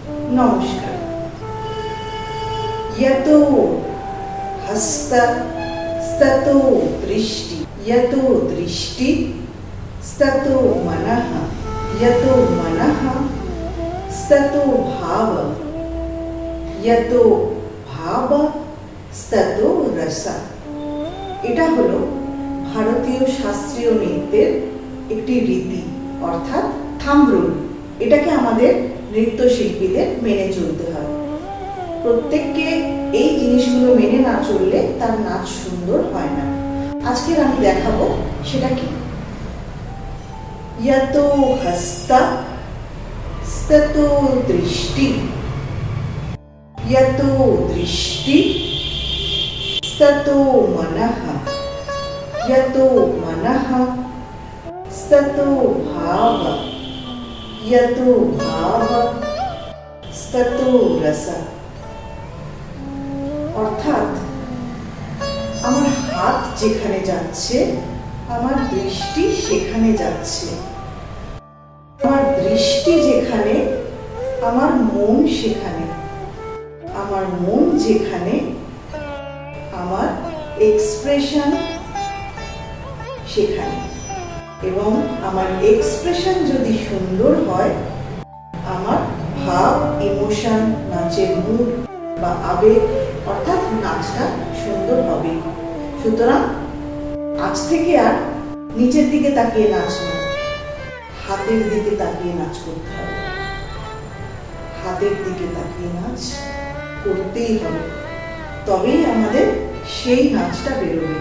নমস্কার। यतो हस्त स्ततो दृष्टि, यतो दृष्टि स्ततो मनः, यतो मनः स्ततो भाव, यतो भाव स्ततो रस। এটা হলো ভারতীয় শাস্ত্রীয় নৃত্যের একটি রীতি, অর্থাৎ থাম্ব রুল। এটাকে আমাদের নৃত্যশিল্পীদের মেনে চলতে হয়। প্রত্যেককে এই জিনিসগুলো মেনে না চললে তার নাচ সুন্দর হয় না। আজকের আমি দেখাবো সেটা কি। यतो हस्त स्ततो दृष्टि, यतो दृष्टि स्ततो मनः, यतो मनः स्ततो भाव, यतो भाव स्ततो रस। অর্থাৎ আমার হাত যেখানে যাচ্ছে আমার দৃষ্টি সেখানে যাচ্ছে, আমার দৃষ্টি যেখানে আমার মন সেখানে, আমার মন যেখানে আমার এক্সপ্রেশন সেখানে, এবং আমার এক্সপ্রেশন যদি সুন্দর হয় আমার ভাব, ইমোশন, নাচের মুড বা আবেগ অর্থাৎ নাচটা সুন্দর হবে। সুতরাং আজ থেকে আর নিচের দিকে তাকিয়ে নাচ না, হাতের দিকে তাকিয়ে নাচ করতে হবে। হাতের দিকে তাকিয়ে নাচ করতেই হবে, তবেই আমাদের সেই নাচটা বেরোবে।